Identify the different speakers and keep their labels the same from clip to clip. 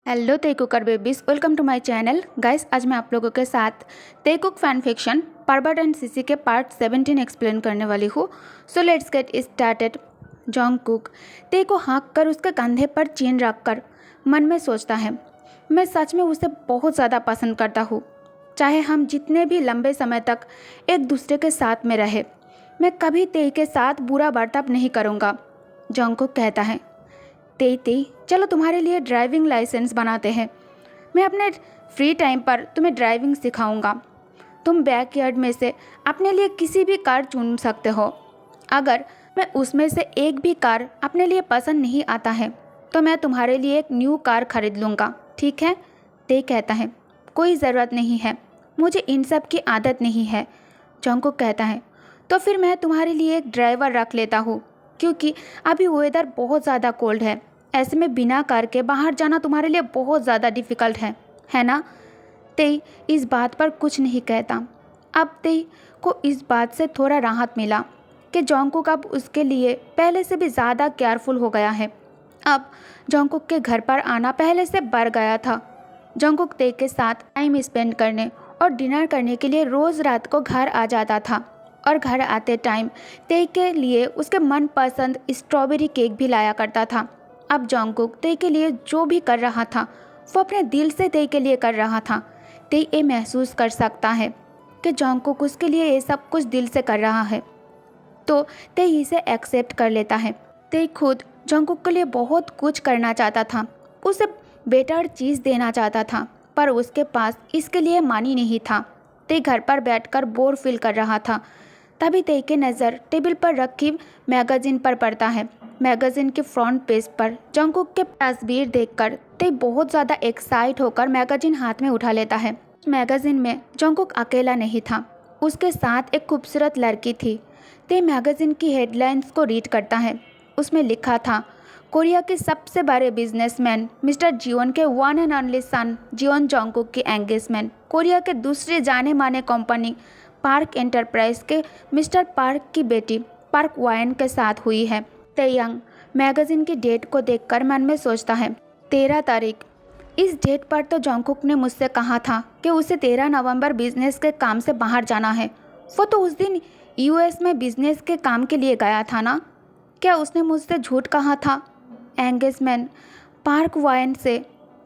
Speaker 1: Hello Taekooker babies, welcome to my channel. Guys, आज मैं आप लोगों के साथ Taekook fan fiction pervert and CC के पार्ट 17 एक्सप्लेन करने वाली हूँ। So let's get started. Jungkook Tae को हाँक कर उसके कंधे पर चीन रख कर मन में सोचता है, मैं सच में उसे बहुत ज़्यादा पसंद करता हूँ। चाहे हम जितने भी लंबे समय तक एक दूसरे के साथ में रहे, मैं कभी ते के साथ बुरा बर्ताव नहीं करूँगा। जॉन्गकुक कहता है, तेई चलो तुम्हारे लिए ड्राइविंग लाइसेंस बनाते हैं। मैं अपने फ्री टाइम पर तुम्हें ड्राइविंग सिखाऊंगा। तुम बैकयार्ड में से अपने लिए किसी भी कार चुन सकते हो। अगर मैं उसमें से एक भी कार अपने लिए पसंद नहीं आता है तो मैं तुम्हारे लिए एक न्यू कार खरीद लूँगा, ठीक है? ते कहता है, कोई ज़रूरत नहीं है, मुझे इन सब की आदत नहीं है। जॉन्गकुक कहता है, तो फिर मैं तुम्हारे लिए एक ड्राइवर रख लेता हूँ, क्योंकि अभी वेदर बहुत ज़्यादा कोल्ड है। ऐसे में बिना कार के बाहर जाना तुम्हारे लिए बहुत ज़्यादा डिफ़िकल्ट है ना? तेई इस बात पर कुछ नहीं कहता। अब तेई को इस बात से थोड़ा राहत मिला कि जॉन्गकुक अब उसके लिए पहले से भी ज़्यादा केयरफुल हो गया है। अब जॉन्गकुक के घर पर आना पहले से बढ़ गया था। जॉन्गकुक तेई के साथ टाइम स्पेंड करने और डिनर करने के लिए रोज़ रात को घर आ जाता था, और घर आते टाइम तेई के लिए उसके मनपसंद स्ट्रॉबेरी केक भी लाया करता था। अब जॉन्गकुक तेई के लिए जो भी कर रहा था वो अपने दिल से तेई के लिए कर रहा था। तेई ये महसूस कर सकता है कि जॉन्गकुक उसके लिए ये सब कुछ दिल से कर रहा है, तो तेई इसे एक्सेप्ट कर लेता है। तेई खुद जॉन्गकुक के लिए बहुत कुछ करना चाहता था, उसे बेटर चीज़ देना चाहता था, पर उसके पास इसके लिए मनी नहीं था। तेई घर पर बैठकर बोर फील कर रहा था। तभी तेई की नज़र टेबल पर रखी मैगज़ीन पर पड़ता है। मैगज़ीन के फ्रंट पेज पर जॉन्गकुक के तस्वीर देखकर तेई बहुत ज़्यादा एक्साइट होकर मैगज़ीन हाथ में उठा लेता है। मैगज़ीन में जॉन्गकुक अकेला नहीं था, उसके साथ एक खूबसूरत लड़की थी। तेई मैगज़ीन की हेडलाइंस को रीड करता है। उसमें लिखा था, कोरिया के सबसे बड़े बिजनेसमैन मिस्टर जियोन के one and only son Jeon Jungkook की एंगेजमेंट कोरिया के दूसरे जाने माने कंपनी पार्क एंटरप्राइज के मिस्टर पार्क की बेटी पार्क वायन के साथ हुई है। तेयंग मैगज़ीन की डेट को देखकर मन में सोचता है, 13 तारीख। इस डेट पर तो जॉन्गकुक ने मुझसे कहा था कि उसे 13 नवंबर बिजनेस के काम से बाहर जाना है। वो तो उस दिन यूएस में बिजनेस के काम के लिए गया था ना? क्या उसने मुझसे झूठ कहा था? एंगेजमेंट पार्क वायन से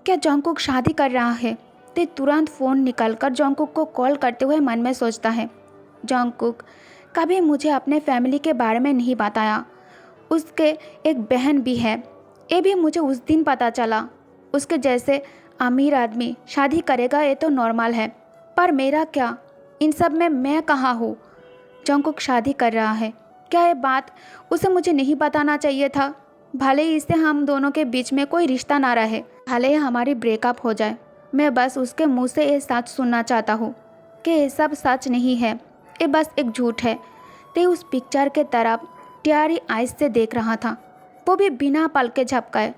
Speaker 1: क्या जॉन्गकुक शादी कर रहा है? ते तुरंत फ़ोन निकालकर जॉन्गकुक को कॉल करते हुए मन में सोचता है, जॉन्गकुक कभी मुझे अपने फैमिली के बारे में नहीं बताया। उसके एक बहन भी है, ये भी मुझे उस दिन पता चला। उसके जैसे अमीर आदमी शादी करेगा ये तो नॉर्मल है, पर मेरा क्या? इन सब में मैं कहाँ हूँ? जॉन्गकुक शादी कर रहा है, क्या ये बात उसे मुझे नहीं बताना चाहिए था? भले ही इससे हम दोनों के बीच में कोई रिश्ता ना रहे, भले ही हमारी ब्रेकअप हो जाए, मैं बस उसके मुंह से ये सच सुनना चाहता हूँ कि ये सब सच नहीं है, ये बस एक झूठ है। ते उस पिक्चर के तरफ टियारी आइज से देख रहा था, वो भी बिना पलके झपकाए।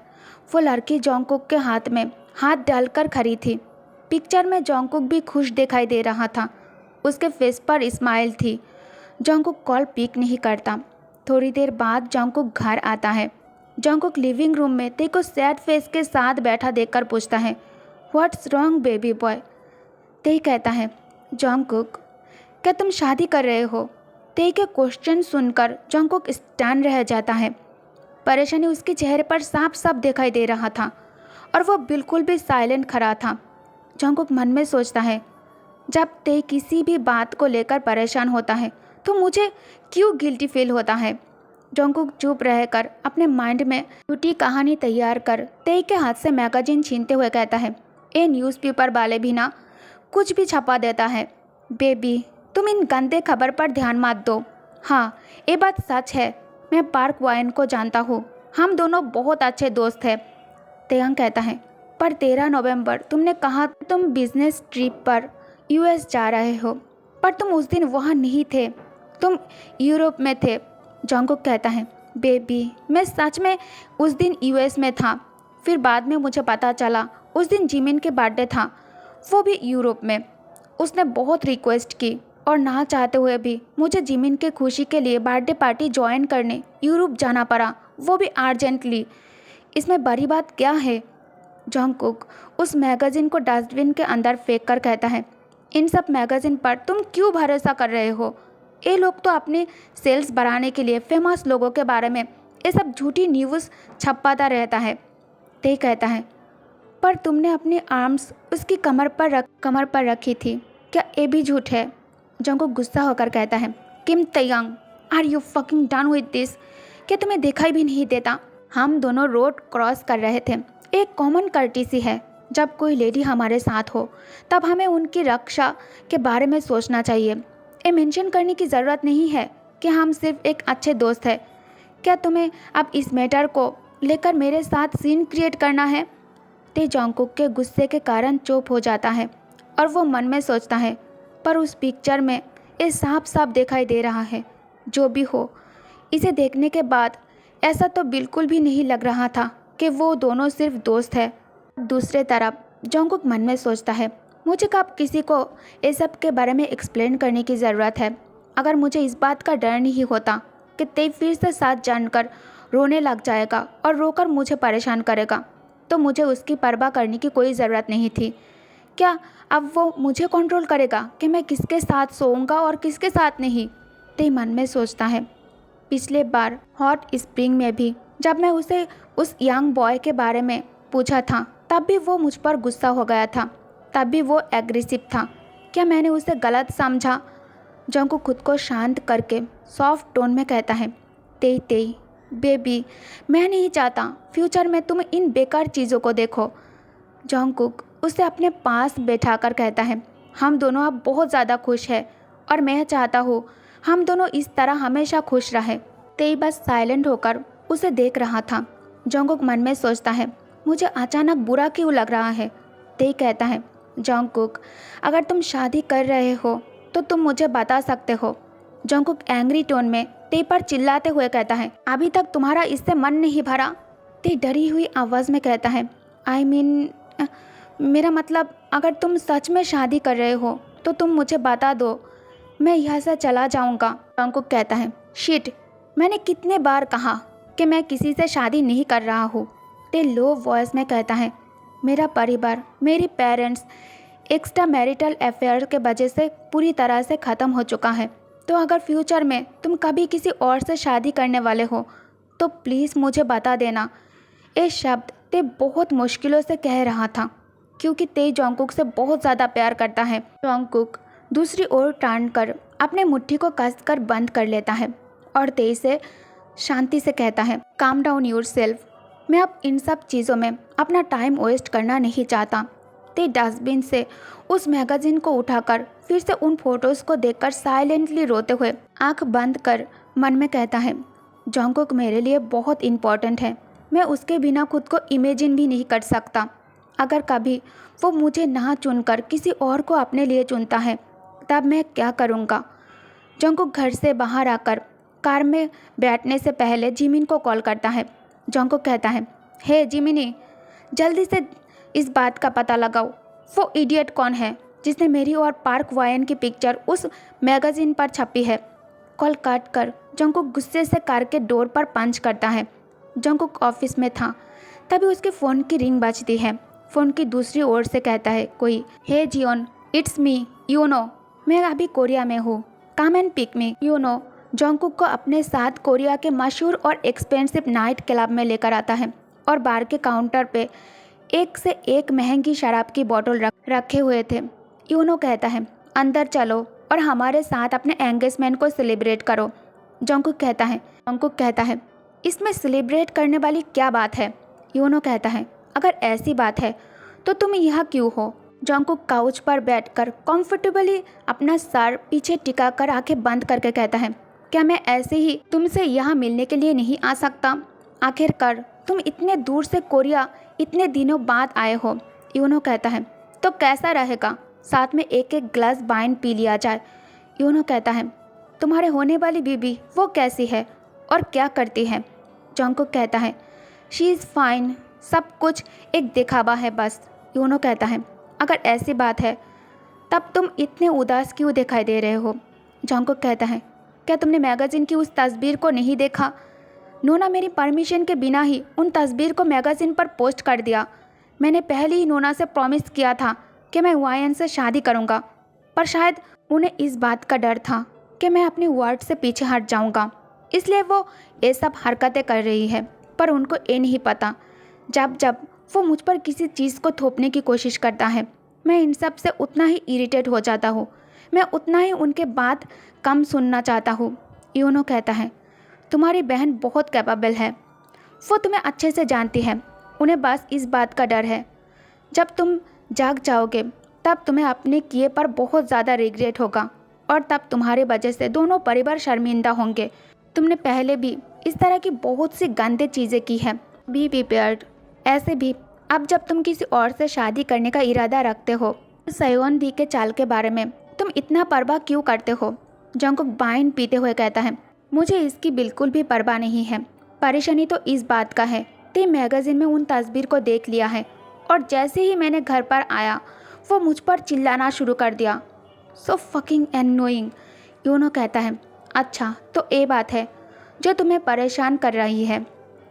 Speaker 1: वो लड़की जॉन्गकुक के हाथ में हाथ डालकर खड़ी थी। पिक्चर में जॉन्गकुक भी खुश दिखाई दे रहा था, उसके फेस पर स्माइल थी। जॉन्गकुक कॉल पिक नहीं करता। थोड़ी देर बाद जॉन्गकुक घर आता है। जॉन्गकुक लिविंग रूम में ते को सैड फेस के साथ बैठा देखकर पूछता है, व्हाट्स रॉन्ग बेबी बॉय? ते कहता है, जॉन्गकुक क्या तुम शादी कर रहे हो? ते के क्वेश्चन सुनकर जॉन्गकुक स्टन रह जाता है। परेशानी उसके चेहरे पर साफ साफ दिखाई दे रहा था, और वो बिल्कुल भी साइलेंट खड़ा था। जॉन्गकुक मन में सोचता है, जब ते किसी भी बात को लेकर परेशान होता है तो मुझे क्यों गिल्टी फील होता है? जॉन्गकुक चुप रहकर अपने माइंड में झूठी कहानी तैयार कर ते के हाथ से मैगजीन छीनते हुए कहता है, ये न्यूज़पेपर वाले भी ना कुछ भी छपा देता है। बेबी तुम इन गंदे खबर पर ध्यान मत दो। हाँ, ये बात सच है, मैं पार्क वायन को जानता हूँ, हम दोनों बहुत अच्छे दोस्त हैं। तेयंग कहता है, पर 13 नवंबर तुमने कहा तुम बिजनेस ट्रिप पर यूएस जा रहे हो, पर तुम उस दिन वहाँ नहीं थे, तुम यूरोप में थे। जॉन्गकुक कहता है, बेबी मैं सच में उस दिन यूएस में था, फिर बाद में मुझे पता चला उस दिन जिमिन के बर्थडे था, वो भी यूरोप में। उसने बहुत रिक्वेस्ट की और ना चाहते हुए भी मुझे जिमिन के खुशी के लिए बर्थडे पार्टी ज्वाइन करने यूरोप जाना पड़ा, वो भी अर्जेंटली। इसमें बड़ी बात क्या है? जंगकुक उस मैगजीन को डस्टबिन के अंदर फेंक कर कहता है, इन सब मैगजीन पर तुम क्यों भरोसा कर रहे हो? ये लोग तो अपने सेल्स बढ़ाने के लिए फेमस लोगों के बारे में ये सब झूठी न्यूज़ छपाता रहता है। ते कहता है, पर तुमने अपनी आर्म्स उसकी कमर पर रखी थी, क्या ये भी झूठ है? जंगकुक गुस्सा होकर कहता है, Kim Taehyung, are you fucking done with this? क्या तुम्हें दिखाई भी नहीं देता? हम दोनों रोड क्रॉस कर रहे थे। एक कॉमन कर्टिसी है, जब कोई लेडी हमारे साथ हो तब हमें उनकी रक्षा के बारे में सोचना चाहिए। ये मेंशन करने की ज़रूरत नहीं है कि हम सिर्फ एक अच्छे दोस्त हैं। क्या तुम्हें अब इस मैटर को लेकर मेरे साथ सीन क्रिएट करना है? ते जंगकुक के गुस्से के कारण चुप हो जाता है और वो मन में सोचता है, पर उस पिक्चर में ये साफ साफ दिखाई दे रहा है। जो भी हो, इसे देखने के बाद ऐसा तो बिल्कुल भी नहीं लग रहा था कि वो दोनों सिर्फ दोस्त हैं। दूसरे तरफ जंगकुक मन में सोचता है, मुझे कब किसी को ये सब के बारे में एक्सप्लेन करने की ज़रूरत है? अगर मुझे इस बात का डर नहीं होता कि ते फिर से साथ जानकर रोने लग जाएगा और रोकर मुझे परेशान करेगा, तो मुझे उसकी परवाह करने की कोई ज़रूरत नहीं थी। क्या अब वो मुझे कंट्रोल करेगा कि मैं किसके साथ सोऊंगा और किसके साथ नहीं? ते मन में सोचता है। पिछले बार हॉट स्प्रिंग में भी जब मैं उसे उस यंग बॉय के बारे में पूछा था, तब भी वो मुझ पर गुस्सा हो गया था, तब भी वो एग्रेसिव था। क्या मैंने उसे गलत समझा? जंगकुक खुद को शांत करके सॉफ्ट टोन में कहता है, तेई तेई बेबी, मैं नहीं चाहता फ्यूचर में तुम इन बेकार चीज़ों को देखो। जंगकुक उसे अपने पास बैठाकर कहता है, हम दोनों अब बहुत ज़्यादा खुश हैं और मैं चाहता हूँ हम दोनों इस तरह हमेशा खुश रहें। तेई बस साइलेंट होकर उसे देख रहा था। जंगकुक मन में सोचता है, मुझे अचानक बुरा क्यों लग रहा है? तेई कहता है, जंगकुक, अगर तुम शादी कर रहे हो तो तुम मुझे बता सकते हो। जंगकुक एंग्री टोन में ते पर चिल्लाते हुए कहता है, अभी तक तुम्हारा इससे मन नहीं भरा? ते डरी हुई आवाज़ में कहता है, आई मीन मेरा मतलब, अगर तुम सच में शादी कर रहे हो तो तुम मुझे बता दो, मैं यहाँ से चला जाऊँगा। जंगकुक कहता है, शिट, मैंने कितने बार कहा कि मैं किसी से शादी नहीं कर रहा हूँ। ते लो वॉइस में कहता है, मेरा परिवार, मेरी पेरेंट्स एक्स्ट्रा मैरिटल अफेयर के वजह से पूरी तरह से ख़त्म हो चुका है। तो अगर फ्यूचर में तुम कभी किसी और से शादी करने वाले हो तो प्लीज़ मुझे बता देना। ये शब्द ते बहुत मुश्किलों से कह रहा था, क्योंकि ते जंगकुक से बहुत ज़्यादा प्यार करता है। जंगकुक दूसरी ओर टर्न कर अपने मुट्ठी को कसकर बंद कर लेता है और ते से शांति से कहता है, काम डाउन योरसेल्फ। मैं अब इन सब चीज़ों में अपना टाइम वेस्ट करना नहीं चाहता। ते डस्टबिन से उस मैगजीन को उठाकर फिर से उन फोटोज़ को देखकर साइलेंटली रोते हुए आंख बंद कर मन में कहता है, जंगकुक मेरे लिए बहुत इम्पॉर्टेंट है। मैं उसके बिना खुद को इमेजिन भी नहीं कर सकता। अगर कभी वो मुझे ना चुनकर किसी और को अपने लिए चुनता है, तब मैं क्या करूँगा? जंगकुक घर से बाहर आकर कार में बैठने से पहले जिमिन को कॉल करता है। जंगकुक कहता है, हे जिमिनी, जल्दी से इस बात का पता लगाओ, वो इडियट कौन है जिसने मेरी और पार्क वायन की पिक्चर उस मैगजीन पर छपी है। कॉल काट कर जंगकुक गुस्से से कार के डोर पर पंच करता है। जंगकुक ऑफिस में था, तभी उसके फ़ोन की रिंग बजती है। फ़ोन की दूसरी ओर से कहता है कोई, hey Jeon, it's me, you know, मैं अभी कोरिया में हूँ, come and pick me, you know. Jungkook को अपने साथ कोरिया के मशहूर और एक्सपेंसिव नाइट क्लब में लेकर आता है और बार के काउंटर पे एक से एक महंगी शराब की बोतल रखे हुए थे। यूनो कहता है, अंदर चलो और हमारे साथ अपने एंगेजमेंट को सेलिब्रेट करो। जंगकुक कहता है, इसमें सेलिब्रेट करने वाली क्या बात है? यूनो कहता है, अगर ऐसी बात है तो तुम यहाँ क्यों हो? जंगकुक काउच पर बैठकर कंफर्टेबली अपना सर पीछे टिकाकर आंखें बंद करके कहता है, क्या मैं ऐसे ही तुमसे यहाँ मिलने के लिए नहीं आ सकता? आखिरकार तुम इतने दूर से कोरिया इतने दिनों बाद आए हो। यूनो कहता है, तो कैसा रहेगा, साथ में एक एक ग्लास वाइन पी लिया जाए। यूनो कहता है, तुम्हारे होने वाली बीबी वो कैसी है और क्या करती है? जंगकुक कहता है, शी इज़ फाइन, सब कुछ एक दिखावा है बस। यूनो कहता है, अगर ऐसी बात है तब तुम इतने उदास क्यों दिखाई दे रहे हो? जंगकुक कहता है, क्या तुमने मैगजीन की उस तस्वीर को नहीं देखा? नोना मेरी परमिशन के बिना ही उन तस्वीर को मैगजीन पर पोस्ट कर दिया। मैंने पहले ही नोना से प्रॉमिस किया था कि मैं वायन से शादी करूँगा, पर शायद उन्हें इस बात का डर था कि मैं अपनी वर्ड से पीछे हट जाऊँगा, इसलिए वो ये सब हरकतें कर रही है। पर उनको ये नहीं पता, जब जब वो मुझ पर किसी चीज़ को थोपने की कोशिश करता है, मैं इन सब से उतना ही इरिटेट हो जाता हूँ, मैं उतना ही उनके बात कम सुनना चाहता हूँ। यूनो कहता है, तुम्हारी बहन बहुत कैपेबल है, वो तुम्हें अच्छे से जानती है, उन्हें बस इस बात का डर है जब तुम जाग जाओगे तब तुम्हें अपने किए पर बहुत ज़्यादा रिग्रेट होगा और तब तुम्हारी वजह से दोनों परिवार शर्मिंदा होंगे। तुमने पहले भी इस तरह की बहुत सी गंदे चीज़ें की हैं। Be prepared. ऐसे भी अब जब तुम किसी और से शादी करने का इरादा रखते हो, सयोन दी के चाल के बारे में तुम इतना परवाह क्यों करते हो? जंगकुक वाइन पीते हुए कहता है, मुझे इसकी बिल्कुल भी परवाह नहीं है। परेशानी तो इस बात का है, ते मैगजीन में उन तस्वीर को देख लिया है और जैसे ही मैंने घर पर आया वो मुझ पर चिल्लाना शुरू कर दिया। So fucking annoying. यूनो कहता है, अच्छा तो ये बात है जो तुम्हें परेशान कर रही है,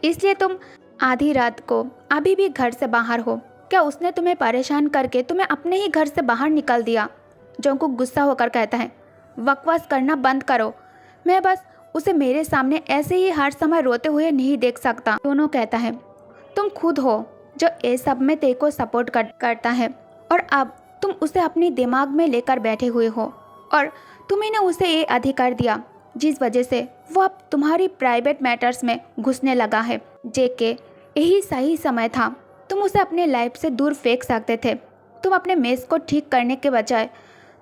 Speaker 1: इसलिए तुम आधी रात को अभी भी घर से बाहर हो। क्या उसने तुम्हें परेशान करके तुम्हें अपने ही घर से बाहर निकाल दिया? जंगकुक गुस्सा होकर कहता है, बकवास करना बंद करो, मैं बस उसे मेरे सामने ऐसे ही हर समय रोते हुए नहीं देख सकता। दोनों कहता है, तुम खुद हो जो ये सब में तेरे को सपोर्ट करता है और अब तुम उसे अपने दिमाग में लेकर बैठे हुए हो और तुम्ही ने उसे ये अधिकार दिया जिस वजह से वो अब तुम्हारी प्राइवेट मैटर्स में घुसने लगा है। जेके, यही सही समय था, तुम उसे अपने लाइफ से दूर फेंक सकते थे। तुम अपने मेस को ठीक करने के बजाय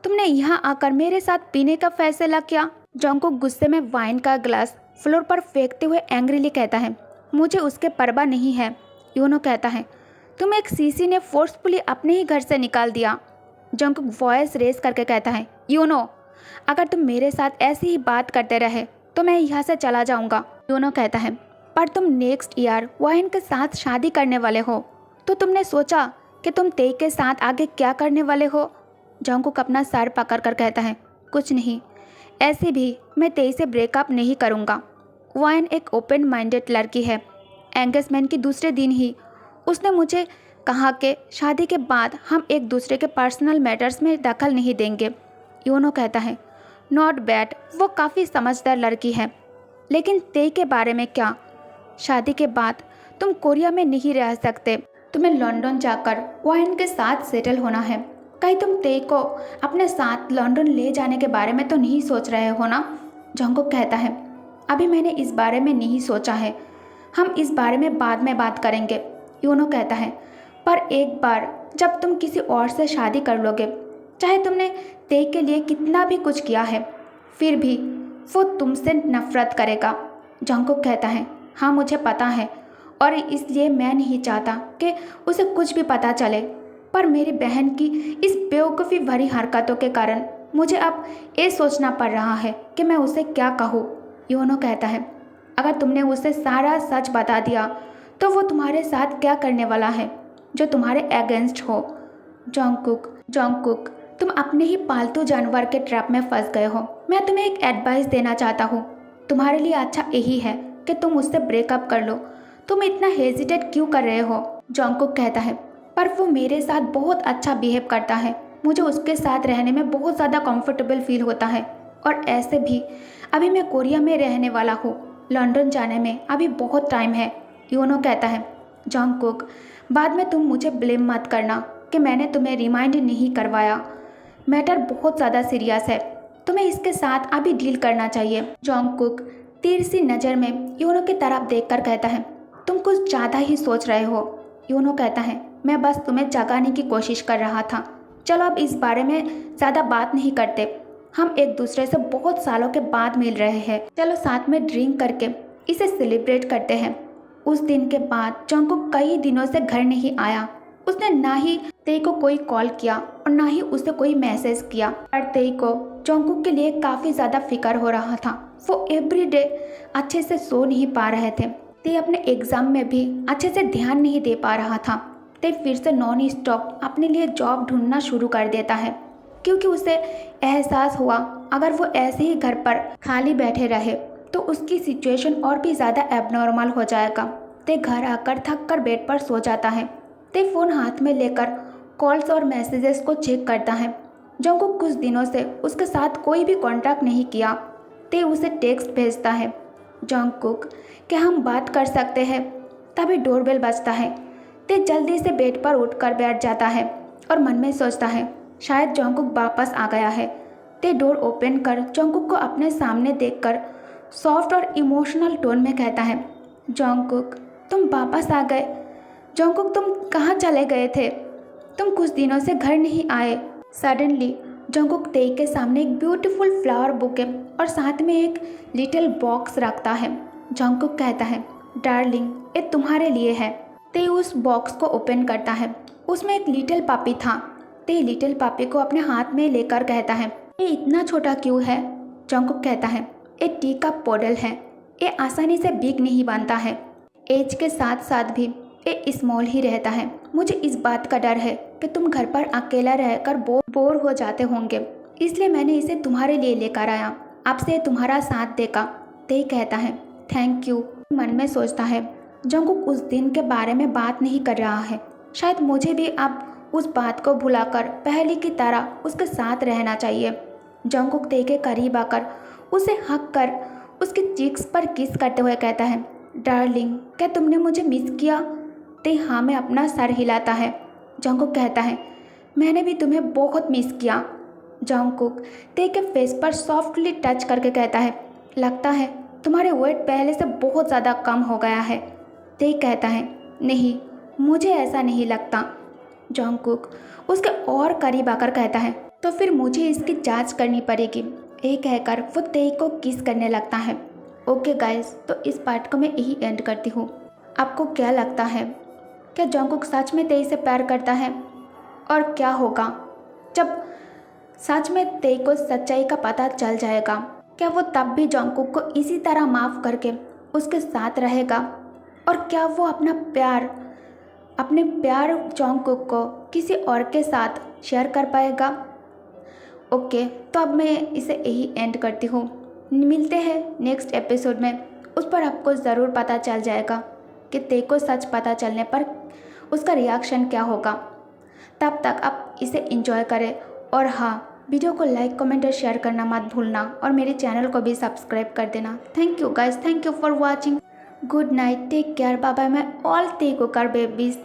Speaker 1: तुमने यहाँ आकर मेरे साथ पीने का फैसला किया। जंगकुक गुस्से में वाइन का ग्लास फ्लोर पर फेंकते हुए एंग्रीली कहता है, मुझे उसके परवाह नहीं है। यूनो कहता है, तुम एक सीसी ने फोर्सफुली अपने ही घर से निकाल दिया। जंगकुक वॉइस रेस करके कहता है, यूनो, अगर तुम मेरे साथ ऐसी ही बात करते रहे तो मैं यहाँ से चला जाऊँगा। यूनो कहता है, पर तुम नेक्स्ट ईयर वाइन के साथ शादी करने वाले हो, तो तुमने सोचा कि तुम तेई के साथ आगे क्या करने वाले हो? जंगकुक अपना सर पकड़ कर कहता है, कुछ नहीं, ऐसे भी मैं तेई से ब्रेकअप नहीं करूँगा। वाइन एक ओपन माइंडेड लड़की है। एंगेजमेंट के दूसरे दिन ही उसने मुझे कहा कि शादी के बाद हम एक दूसरे के पर्सनल मैटर्स में दखल नहीं देंगे। यूनो कहता है, नॉट बैड, वो काफ़ी समझदार लड़की है, लेकिन तेई के बारे में क्या? शादी के बाद तुम कोरिया में नहीं रह सकते, तुम्हें लंदन जाकर वाइन के साथ सेटल होना है। कहीं तुम तेई को अपने साथ लंदन ले जाने के बारे में तो नहीं सोच रहे हो ना? जंगकुक कहता है, अभी मैंने इस बारे में नहीं सोचा है, हम इस बारे में बाद में बात करेंगे। यूनो कहता है, पर एक बार जब तुम किसी और से शादी कर लोगे, चाहे तुमने तेई के लिए कितना भी कुछ किया है, फिर भी वो तुमसे नफरत करेगा। जंगकुक कहता है, हाँ मुझे पता है और इसलिए मैं नहीं चाहता कि उसे कुछ भी पता चले, पर मेरी बहन की इस बेवकूफ़ी भरी हरकतों के कारण मुझे अब ये सोचना पड़ रहा है कि मैं उसे क्या कहूँ। यूनो कहता है, अगर तुमने उसे सारा सच बता दिया तो वो तुम्हारे साथ क्या करने वाला है जो तुम्हारे अगेंस्ट हो? जंगकुक, तुम अपने ही पालतू जानवर के ट्रैप में फंस गए हो। मैं तुम्हें एक एडवाइस देना चाहता हूँ, तुम्हारे लिए अच्छा यही है कि तुम उससे ब्रेकअप कर लो। तुम इतना हेजिटेट क्यों कर रहे हो? जंगकुक कहता है, पर वो मेरे साथ बहुत अच्छा बिहेव करता है, मुझे उसके साथ रहने में बहुत ज़्यादा कंफर्टेबल फील होता है और ऐसे भी अभी मैं कोरिया में रहने वाला हूँ, लंदन जाने में अभी बहुत टाइम है। यूनो कहता है, जंगकुक, बाद में तुम मुझे ब्लेम मत करना कि मैंने तुम्हें रिमाइंड नहीं करवाया। मैटर बहुत ज़्यादा सीरियस है, तुम्हें इसके साथ अभी डील करना चाहिए। जंगकुक तीर सी नज़र में यूनो की तरफ देखकर कहता है, तुम कुछ ज़्यादा ही सोच रहे हो। यूनो कहता है, मैं बस तुम्हें जगाने की कोशिश कर रहा था। चलो अब इस बारे में ज़्यादा बात नहीं करते, हम एक दूसरे से बहुत सालों के बाद मिल रहे हैं, चलो साथ में ड्रिंक करके इसे सेलिब्रेट करते हैं। उस दिन के बाद जंगकुक कई दिनों से घर नहीं आया। उसने ना ही तेई को कोई कॉल किया और ना ही उसे कोई मैसेज किया। पर तेई को जंगकुक के लिए काफ़ी ज़्यादा फिक्र हो रहा था। वो एवरीडे अच्छे से सो नहीं पा रहे थे। तेई अपने एग्ज़ाम में भी अच्छे से ध्यान नहीं दे पा रहा था। तेई फिर से नॉन स्टॉप अपने लिए जॉब ढूंढना शुरू कर देता है, क्योंकि उसे एहसास हुआ अगर वो ऐसे ही घर पर खाली बैठे रहे तो उसकी सिचुएशन और भी ज़्यादा एबनॉर्मल हो जाएगा। ते घर आकर थक कर बेड पर सो जाता है ते फ़ोन हाथ में लेकर कॉल्स और मैसेजेस को चेक करता है। जंगकुक कुछ दिनों से उसके साथ कोई भी कांटेक्ट नहीं किया। ते उसे टेक्स्ट भेजता है, जंगकुक क्या हम बात कर सकते हैं? तभी डोरबेल बजता है। ते जल्दी से बेड पर उठकर बैठ जाता है और मन में सोचता है शायद जंगकुक वापस आ गया है। ते डोर ओपन कर जंगकुक को अपने सामने देखकर सॉफ्ट और इमोशनल टोन में कहता है, जंगकुक तुम वापस आ गए। जंगकुक तुम कहाँ चले गए थे? तुम कुछ दिनों से घर नहीं आए। सडनली जंगकुक ते के सामने एक ब्यूटीफुल फ्लावर बुके और साथ में एक लिटिल बॉक्स रखता है। जंगकुक कहता है, डार्लिंग ये तुम्हारे लिए है। ते उस बॉक्स को ओपन करता है। उसमें एक लिटिल पापी था। ते लिटिल पापी को अपने हाथ में लेकर कहता है, ये इतना छोटा क्यों है? जंगकुक कहता है, ये टी का पॉडल है। ये आसानी से बिग नहीं बनता है। एज के साथ साथ भी ये स्मॉल ही रहता है। मुझे इस बात का डर है कि तुम घर पर अकेला रहकर बोर हो जाते होंगे, इसलिए मैंने इसे तुम्हारे लिए लेकर आया। आपसे तुम्हारा साथ देगा। ते कहता है, थैंक यू। मन में सोचता है जंगकुक उस दिन के बारे में बात नहीं कर रहा है। शायद मुझे भी अब उस बात को भुलाकर पहले की तरह उसके साथ रहना चाहिए। जंगकुक ते के करीब आकर उसे हक कर उसके चीक्स पर किस करते हुए कहता है, डार्लिंग क्या तुमने मुझे मिस किया? ते हाँ में अपना सर हिलाता है। जंगकुक कहता है, मैंने भी तुम्हें बहुत मिस किया। जंगकुक ते के फेस पर सॉफ्टली टच करके कहता है, लगता है तुम्हारे वेट पहले से बहुत ज़्यादा कम हो गया है। ते कहता है, नहीं मुझे ऐसा नहीं लगता। जंगकुक उसके और करीब आकर कहता है, तो फिर मुझे इसकी जांच करनी पड़ेगी। ये कहकर वो ते को किस करने लगता है। ओके गाइस, तो इस पार्ट को मैं यही एंड करती हूँ। आपको क्या लगता है, क्या जंगकुक सच में ते से प्यार करता है? और क्या होगा जब सच में ते को सच्चाई का पता चल जाएगा? क्या वो तब भी जंगकुक को इसी तरह माफ़ करके उसके साथ रहेगा? और क्या वो अपने प्यार जंगकुक को किसी और के साथ शेयर कर पाएगा? ओके, तो अब मैं इसे यही एंड करती हूँ। मिलते हैं नेक्स्ट एपिसोड में। उस पर आपको ज़रूर पता चल जाएगा कि ते को सच पता चलने पर उसका रिएक्शन क्या होगा। तब तक आप इसे एंजॉय करें और हाँ, वीडियो को लाइक कमेंट और शेयर करना मत भूलना और मेरे चैनल को भी सब्सक्राइब कर देना। Thank you guys, thank you for watching. Good night, take care, bye bye my all the cooker babies.